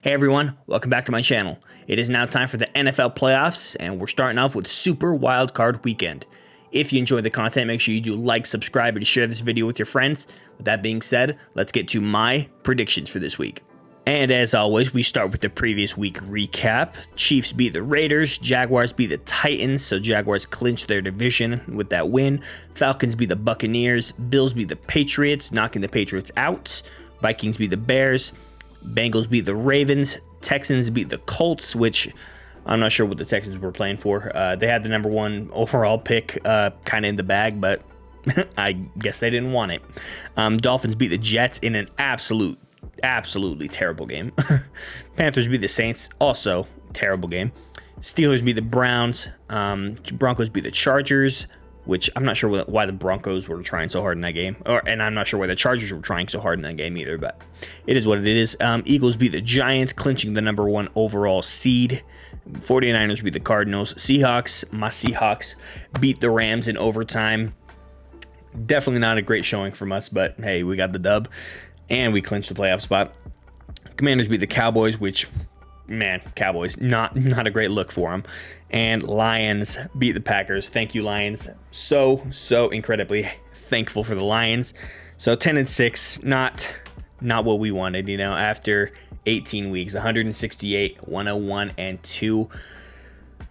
Hey everyone, welcome back to my channel. It is now time for the NFL playoffs, and we're starting off with Super Wildcard Weekend. If you enjoy the content, make sure you do like, subscribe, and share this video with your friends. With that being said, let's get to my predictions for this week. And as always, we start with the previous week recap. Chiefs beat the Raiders, Jaguars beat the Titans, so Jaguars clinched their division with that win. Falcons beat the Buccaneers, Bills beat the Patriots, knocking the Patriots out. Vikings beat the Bears. Bengals beat the Ravens. Texans beat the Colts, which I'm not sure what the Texans were playing for. They had the number one overall pick kind of in the bag, but I guess they didn't want it. Dolphins beat the Jets in an absolutely terrible game. Panthers beat the Saints, also terrible game. Steelers beat the Browns. Broncos beat the Chargers, which I'm not sure why the Broncos were trying so hard in that game. And I'm not sure why the Chargers were trying so hard in that game either, but it is what it is. Eagles beat the Giants, clinching the number one overall seed. 49ers beat the Cardinals. My Seahawks beat the Rams in overtime. Definitely not a great showing from us, but hey, we got the dub, and we clinched the playoff spot. Commanders beat the Cowboys, which, man, Cowboys, not a great look for them. And Lions beat the Packers. Thank you, Lions. So incredibly thankful for the Lions. So 10-6, not what we wanted, after 18 weeks, 168, 101, and 2.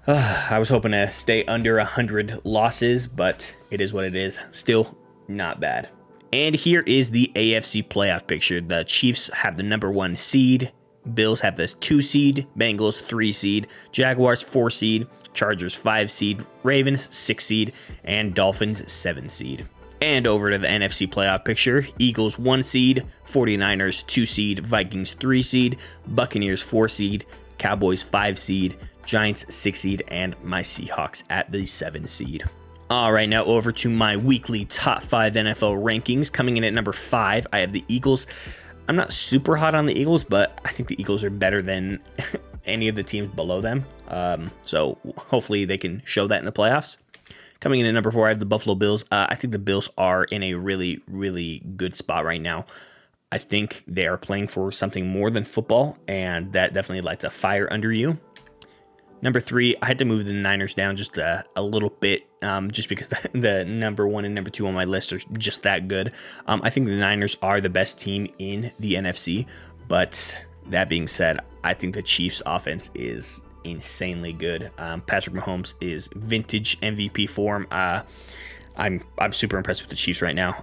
I was hoping to stay under 100 losses, but it is what it is. Still not bad. And here is the AFC playoff picture. The Chiefs have the number one seed. Bills have this 2 seed, Bengals 3 seed, Jaguars 4 seed, Chargers 5 seed, Ravens 6 seed, and Dolphins 7 seed. And over to the NFC playoff picture, Eagles 1 seed, 49ers 2 seed, Vikings 3 seed, Buccaneers 4 seed, Cowboys 5 seed, Giants 6 seed, and my Seahawks at the 7 seed. All right, now over to my weekly top 5 NFL rankings. Coming in at number 5, I have the Eagles. I'm not super hot on the Eagles, but I think the Eagles are better than any of the teams below them. So hopefully they can show that in the playoffs. Coming in at number 4, I have the Buffalo Bills. I think the Bills are in a really good spot right now. I think they are playing for something more than football, and that definitely lights a fire under you. Number 3, I had to move the Niners down just a little bit, just because the number 1 and number 2 on my list are just that good. I think the Niners are the best team in the NFC, but that being said, I think the Chiefs' offense is insanely good. Patrick Mahomes is vintage MVP form. I'm super impressed with the Chiefs right now.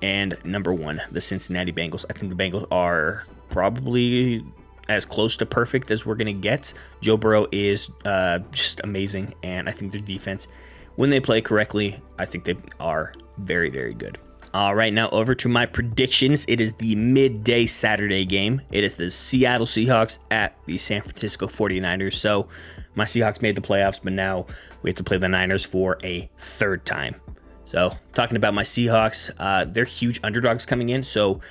And number 1, the Cincinnati Bengals. I think the Bengals are probably as close to perfect as we're going to get. Joe Burrow is just amazing, and I think their defense, when they play correctly, I think they are very good. All right, now over to my predictions. It is the midday Saturday game. It is the Seattle Seahawks at the San Francisco 49ers. So my Seahawks made the playoffs, but now we have to play the Niners for a third time. So talking about my Seahawks, they're huge underdogs coming in, so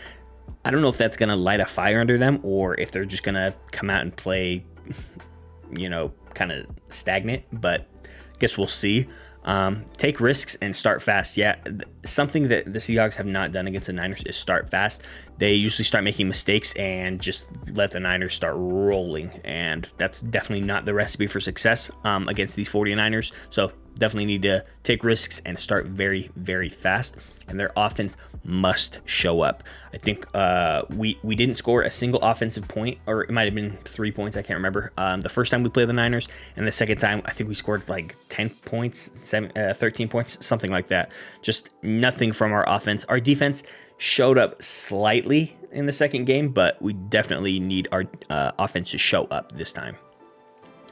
I don't know if that's going to light a fire under them or if they're just going to come out and play, kind of stagnant, but I guess we'll see. Take risks and start fast. Yeah, something that the Seahawks have not done against the Niners is start fast. They usually start making mistakes and just let the Niners start rolling, and that's definitely not the recipe for success against these 49ers. So definitely need to take risks and start very fast, and their offense must show up. I think we didn't score a single offensive point, or it might have been 3 points, I can't remember, the first time we played the Niners, and the second time I think we scored like 10 points, 13 points, something like that. Just nothing from our offense. Our defense showed up slightly in the second game, but we definitely need our offense to show up this time.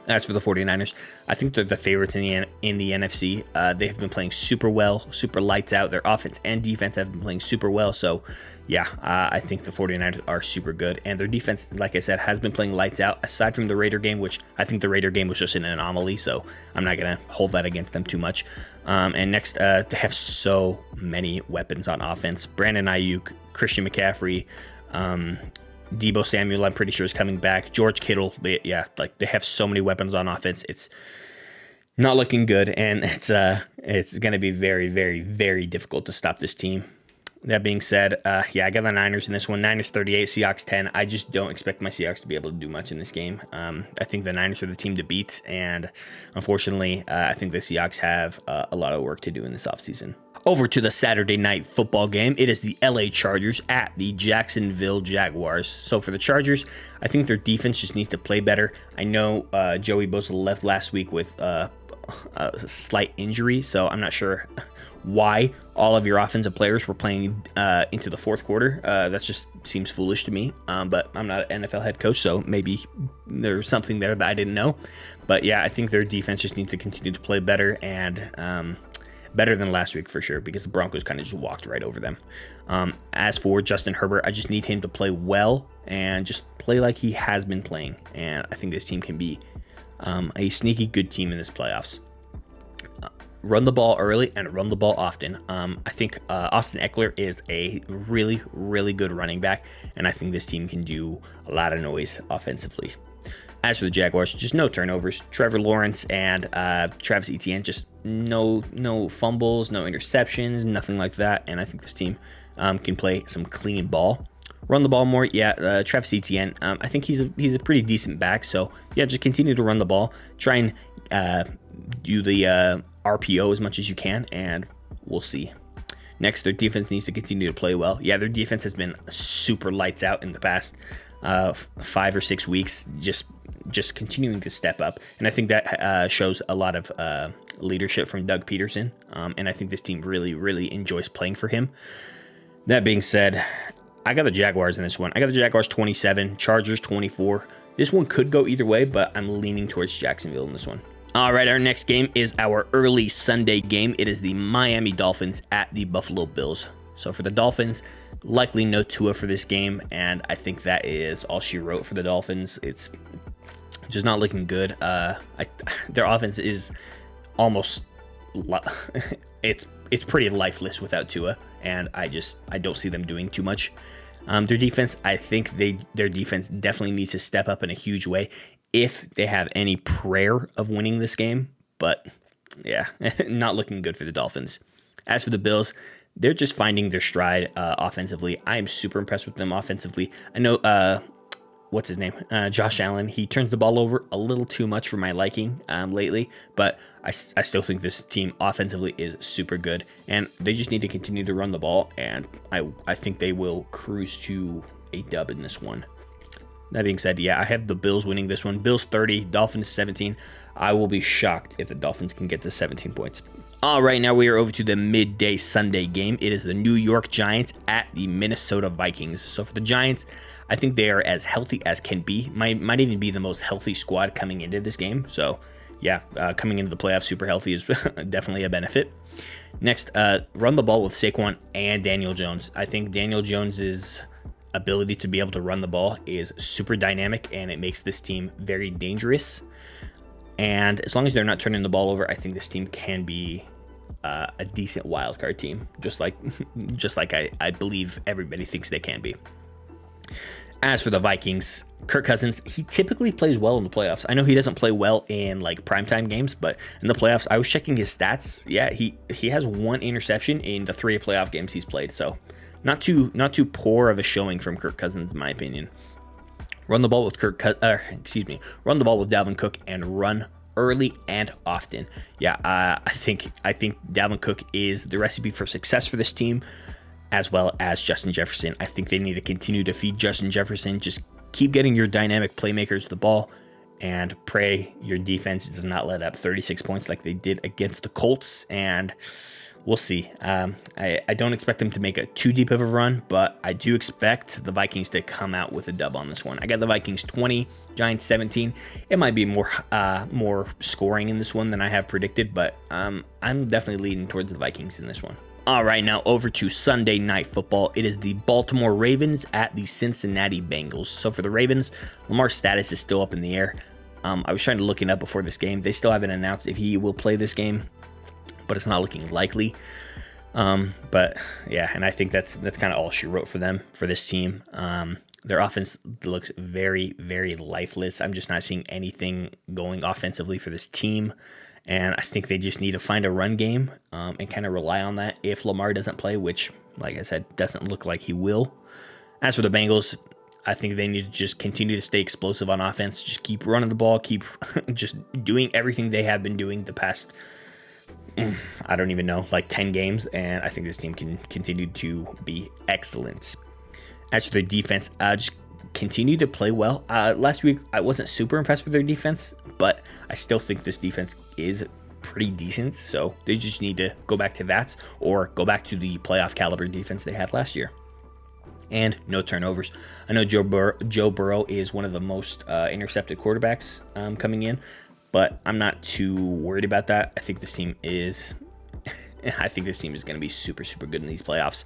As for the 49ers, I think they're the favorites in the NFC. They have been playing super well, super lights out. Their offense and defense have been playing super well. So, yeah, I think the 49ers are super good. And their defense, like I said, has been playing lights out, aside from the Raider game, which I think the Raider game was just an anomaly. So I'm not going to hold that against them too much. And next, they have so many weapons on offense. Brandon Ayuk, Christian McCaffrey, Deebo Samuel, I'm pretty sure, is coming back. George Kittle, they have so many weapons on offense. It's not looking good, and it's going to be very difficult to stop this team. That being said, yeah, I got the Niners in this one. Niners 38, Seahawks 10. I just don't expect my Seahawks to be able to do much in this game. I think the Niners are the team to beat, and unfortunately, I think the Seahawks have a lot of work to do in this offseason. Over to the Saturday night football game. It is the LA Chargers at the Jacksonville Jaguars. So for the Chargers, I think their defense just needs to play better. I know Joey Bosa left last week with a slight injury, so I'm not sure why all of your offensive players were playing into the fourth quarter. That just seems foolish to me, but I'm not an NFL head coach, so maybe there's something there that I didn't know. But yeah, I think their defense just needs to continue to play better, and better than last week for sure, because the Broncos kind of just walked right over them. As for Justin Herbert, I just need him to play well and just play like he has been playing, and I think this team can be a sneaky good team in this playoffs. Run the ball early and run the ball often. I think Austin Eckler is a really, really good running back, and I think this team can do a lot of noise offensively. As for the Jaguars, just no turnovers. Trevor Lawrence and Travis Etienne, just no fumbles, no interceptions, nothing like that, and I think this team can play some clean ball. Run the ball more, yeah. Travis Etienne, I think he's a pretty decent back, so yeah, just continue to run the ball. Try and do the RPO as much as you can, and we'll see. Next, their defense needs to continue to play well. Yeah, their defense has been super lights out in the past 5 or 6 weeks, just continuing to step up, and I think that shows a lot of leadership from Doug Peterson, and I think this team really, really enjoys playing for him. That being said, I got the Jaguars in this one. I got the Jaguars 27, Chargers 24. This one could go either way, but I'm leaning towards Jacksonville in this one. All right, our next game is our early Sunday game. It is the Miami Dolphins at the Buffalo Bills. So for the Dolphins, likely no Tua for this game, and I think that is all she wrote for the Dolphins. It's just not looking good. Their offense is almost it's pretty lifeless without Tua, and I don't see them doing too much. Their defense, I think their defense definitely needs to step up in a huge way if they have any prayer of winning this game. But yeah, not looking good for the Dolphins. As for the Bills, they're just finding their stride offensively. I am super impressed with them offensively. I know, what's his name? Josh Allen. He turns the ball over a little too much for my liking lately, but I still think this team offensively is super good, and they just need to continue to run the ball, and I think they will cruise to a dub in this one. That being said, yeah, I have the Bills winning this one. Bills 30, Dolphins 17. I will be shocked if the Dolphins can get to 17 points. All right, now we are over to the midday Sunday game. It is the New York Giants at the Minnesota Vikings. So for the Giants, I think they are as healthy as can be. Might even be the most healthy squad coming into this game. So yeah, coming into the playoffs super healthy is definitely a benefit. Next, run the ball with Saquon and Daniel Jones. I think Daniel Jones's ability to be able to run the ball is super dynamic, and it makes this team very dangerous. And as long as they're not turning the ball over, I think this team can be a decent wildcard team, just like I believe everybody thinks they can be. As for the Vikings, Kirk Cousins, he typically plays well in the playoffs. I know he doesn't play well in like primetime games, but in the playoffs, I was checking his stats. Yeah, he has 1 interception in the 3 playoff games he's played. So not too poor of a showing from Kirk Cousins, in my opinion. Run the ball with run the ball with Dalvin Cook and run early and often. Yeah, I think Dalvin Cook is the recipe for success for this team, as well as Justin Jefferson. I think they need to continue to feed Justin Jefferson. Just keep getting your dynamic playmakers the ball, and pray your defense does not let up 36 points like they did against the Colts, and we'll see. I don't expect them to make a too deep of a run, but I do expect the Vikings to come out with a dub on this one. I got the Vikings 20, Giants 17. It might be more scoring in this one than I have predicted, but I'm definitely leaning towards the Vikings in this one. All right, now over to Sunday Night Football. It is the Baltimore Ravens at the Cincinnati Bengals. So for the Ravens, Lamar's status is still up in the air. I was trying to look it up before this game. They still haven't announced if he will play this game, but it's not looking likely. But yeah, and I think that's kind of all she wrote for them, for this team. Their offense looks very, very lifeless. I'm just not seeing anything going offensively for this team. And I think they just need to find a run game and kind of rely on that if Lamar doesn't play, which like I said, doesn't look like he will. As for the Bengals, I think they need to just continue to stay explosive on offense. Just keep running the ball, keep just doing everything they have been doing the past, I don't even know, like 10 games. And I think this team can continue to be excellent. As for their defense, just continue to play well. Last week, I wasn't super impressed with their defense, but I still think this defense is pretty decent. So they just need to go back to that or go back to the playoff caliber defense they had last year. And no turnovers. I know Joe Burrow is one of the most intercepted quarterbacks coming in, but I'm not too worried about that. I think this team is going to be super, super good in these playoffs.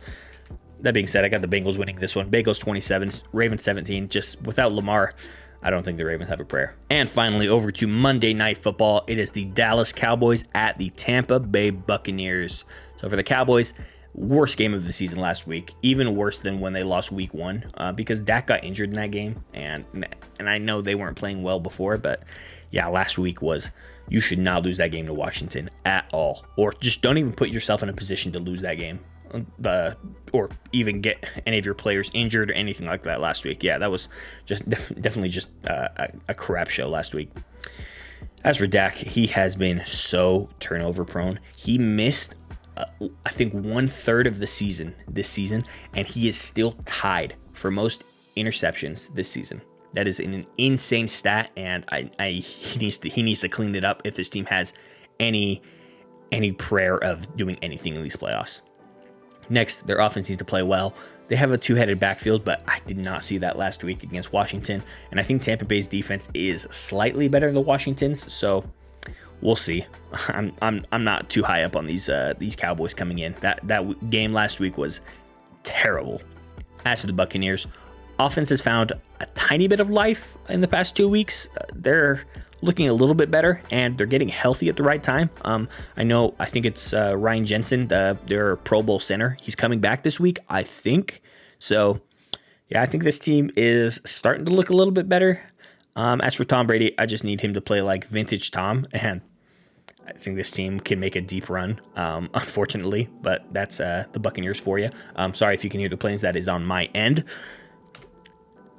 That being said, I got the Bengals winning this one. Bengals 27, Ravens 17. Just without Lamar, I don't think the Ravens have a prayer. And finally, over to Monday Night Football. It is the Dallas Cowboys at the Tampa Bay Buccaneers. So for the Cowboys, worst game of the season last week, even worse than when they lost week 1 because Dak got injured in that game, and I know they weren't playing well before, but yeah, last week was, you should not lose that game to Washington at all, or just don't even put yourself in a position to lose that game, or even get any of your players injured or anything like that last week. Yeah, that was just definitely just a crap show last week. As for Dak, he has been so turnover prone. He missed I think 1/3 of the season this season, and he is still tied for most interceptions this season. That is an insane stat, and he needs to clean it up if this team has any prayer of doing anything in these playoffs. Next, their offense needs to play well. They have a two-headed backfield, but I did not see that last week against Washington, and I think Tampa Bay's defense is slightly better than Washington's, so we'll see. I'm not too high up on these Cowboys coming in. That game last week was terrible. As for the Buccaneers, offense has found a tiny bit of life in the past 2 weeks. They're looking a little bit better, and they're getting healthy at the right time. I think it's Ryan Jensen, their Pro Bowl center. He's coming back this week, I think. So yeah, I think this team is starting to look a little bit better. As for Tom Brady, I just need him to play like vintage Tom, and I think this team can make a deep run, unfortunately, but that's the Buccaneers for you. Sorry if you can hear the planes, that is on my end.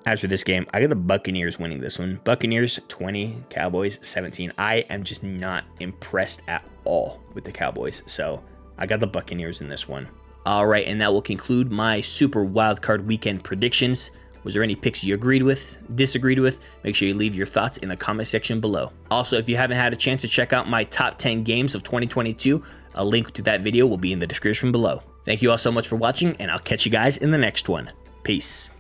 As for this game, I got the Buccaneers winning this one. Buccaneers 20, Cowboys 17. I am just not impressed at all with the Cowboys, so I got the Buccaneers in this one. All right, and that will conclude my Super Wildcard Weekend predictions. Was there any picks you agreed with, disagreed with? Make sure you leave your thoughts in the comment section below. Also, if you haven't had a chance to check out my top 10 games of 2022, a link to that video will be in the description below. Thank you all so much for watching, and I'll catch you guys in the next one. Peace.